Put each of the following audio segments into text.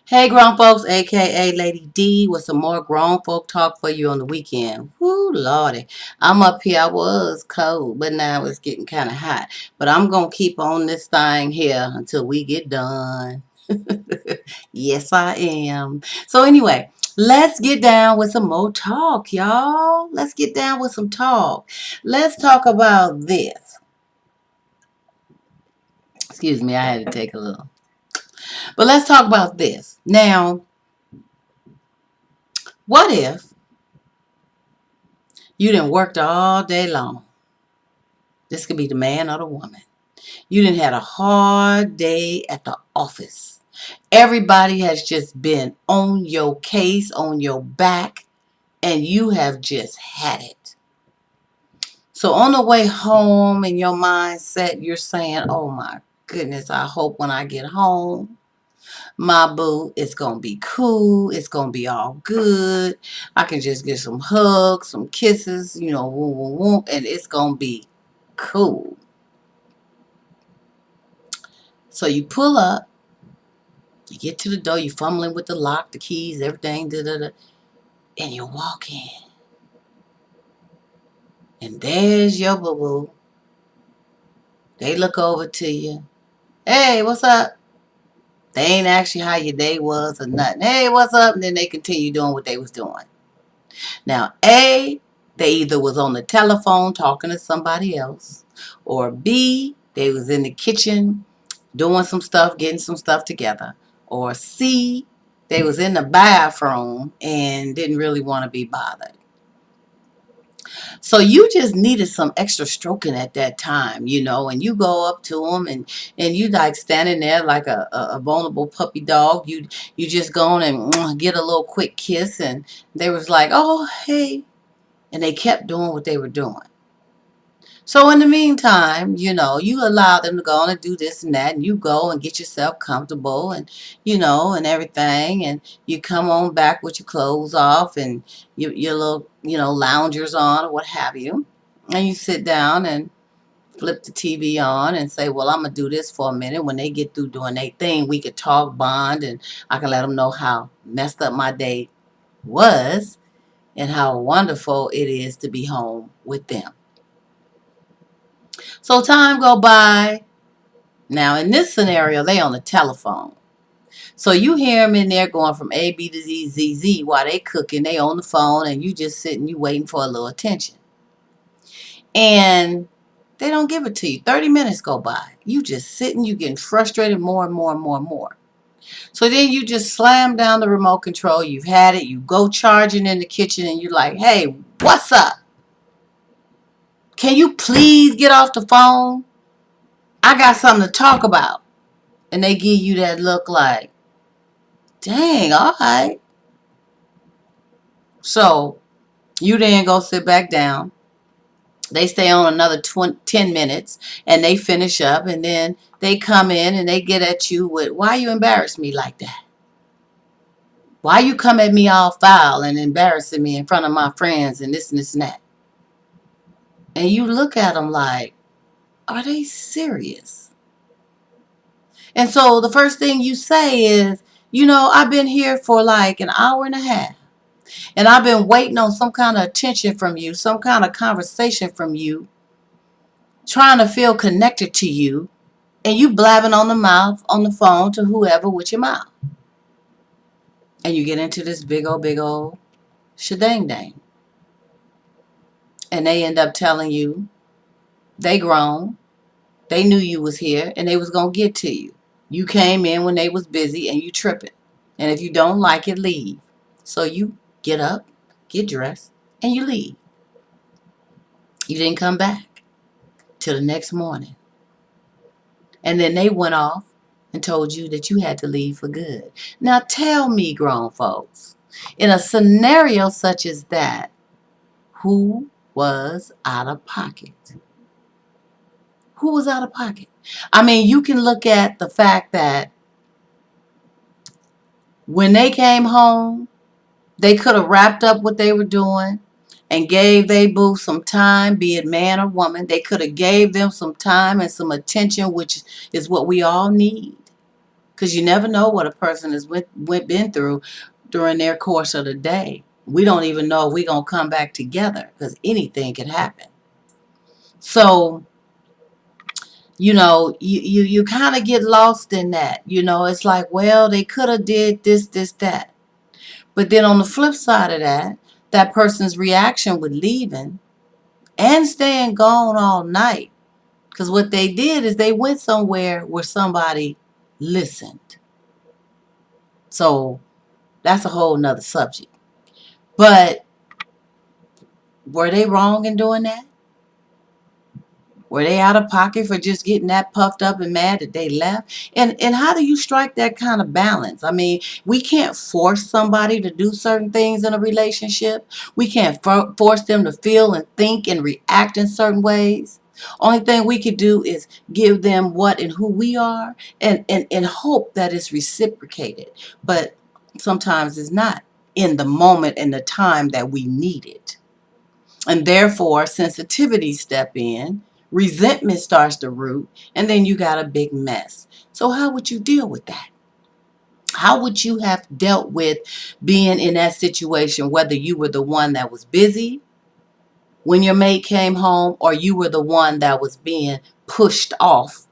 Hey, grown folks, aka Lady D, with some more grown folk talk for you on the weekend. Woo, Lordy. I'm up here. I was cold, but now it's getting kind of hot. But I'm going to keep on this thing here until we get done. Yes, I am. So, anyway, let's get down with some more talk, y'all. Let's get down with some talk. Let's talk about this. Excuse me, I had to take a little. But let's talk about this. Now, what if you didn't work all day long? This could be the man or the woman. You didn't had a hard day at the office. Everybody has just been on your case, on your back, and you have just had it. So on the way home in your mindset, you're saying, oh my goodness, I hope when I get home, my boo, it's going to be cool. It's going to be all good. I can just get some hugs, some kisses, woo, woo, woo, and it's going to be cool. So you pull up, you get to the door, you fumbling with the lock, the keys, everything, da da da, and you walk in. And there's your boo boo. They look over to you. Hey, what's up? They ain't ask you how your day was or nothing. Hey, what's up? And then they continue doing what they was doing. Now, A, they either was on the telephone talking to somebody else, or B, they was in the kitchen doing some stuff, getting some stuff together, or C, they was in the bathroom and didn't really want to be bothered. So you just needed some extra stroking at that time, and you go up to them and you like standing there like a vulnerable puppy dog. You just go on and get a little quick kiss, and they was like, oh, hey, and they kept doing what they were doing. So in the meantime, you allow them to go on and do this and that, and you go and get yourself comfortable and, and everything, and you come on back with your clothes off and your little, loungers on or what have you, and you sit down and flip the TV on and say, well, I'm going to do this for a minute. When they get through doing their thing, we could talk, bond, and I can let them know how messed up my day was and how wonderful it is to be home with them. So time go by. Now in this scenario, they on the telephone. So you hear them in there going from A, B to Z, Z, Z while they cooking. They on the phone and you just sitting, you waiting for a little attention. And they don't give it to you. 30 minutes go by. You just sitting, you getting frustrated more and more and more and more. So then you just slam down the remote control. You've had it. You go charging in the kitchen and you're like, hey, what's up? Can you please get off the phone? I got something to talk about. And they give you that look like, dang, all right. So you then go sit back down. They stay on another 10 minutes and they finish up, and then they come in and they get at you with, why you embarrass me like that? Why you come at me all foul and embarrassing me in front of my friends and this and this and that? And you look at them like, are they serious? And so the first thing you say is, I've been here for like an hour and a half. And I've been waiting on some kind of attention from you, some kind of conversation from you, trying to feel connected to you, and you blabbing on the phone to whoever with your mouth. And you get into this big old shedang dang. And they end up telling you they grown, they knew you was here, and they was going to get to you. You came in when they was busy and you tripping. And if you don't like it, leave. So you get up, get dressed, and you leave. You didn't come back till the next morning. And then they went off and told you that you had to leave for good. Now tell me, grown folks, in a scenario such as that, who was out of pocket? Who was out of pocket? I mean, you can look at the fact that when they came home, they could have wrapped up what they were doing and gave they boo some time, be it man or woman. They could have gave them some time and some attention, which is what we all need. because you never know what a person has been through during their course of the day. We don't even know if we're going to come back together because anything can happen. So, you kind of get lost in that. It's like, well, they could have did this, that. But then on the flip side of that, that person's reaction with leaving and staying gone all night, because what they did is they went somewhere where somebody listened. So that's a whole nother subject. But were they wrong in doing that? Were they out of pocket for just getting that puffed up and mad that they left? And how do you strike that kind of balance? I mean, we can't force somebody to do certain things in a relationship. We can't force them to feel and think and react in certain ways. Only thing we could do is give them what and who we are, and hope that it's reciprocated. But sometimes it's not in the moment and the time that we need it. And therefore, sensitivity step in, resentment starts to root, and then you got a big mess. So how would you deal with that? How would you have dealt with being in that situation, whether you were the one that was busy when your mate came home, or you were the one that was being pushed off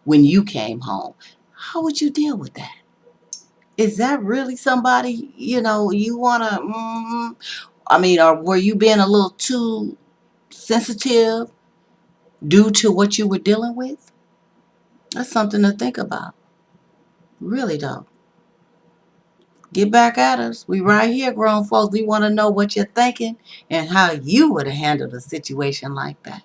when you came home? How would you deal with that? Is that really somebody, you want to, I mean, or were you being a little too sensitive due to what you were dealing with? That's something to think about. Really, though. Get back at us. We right here, grown folks. We want to know what you're thinking and how you would have handled a situation like that.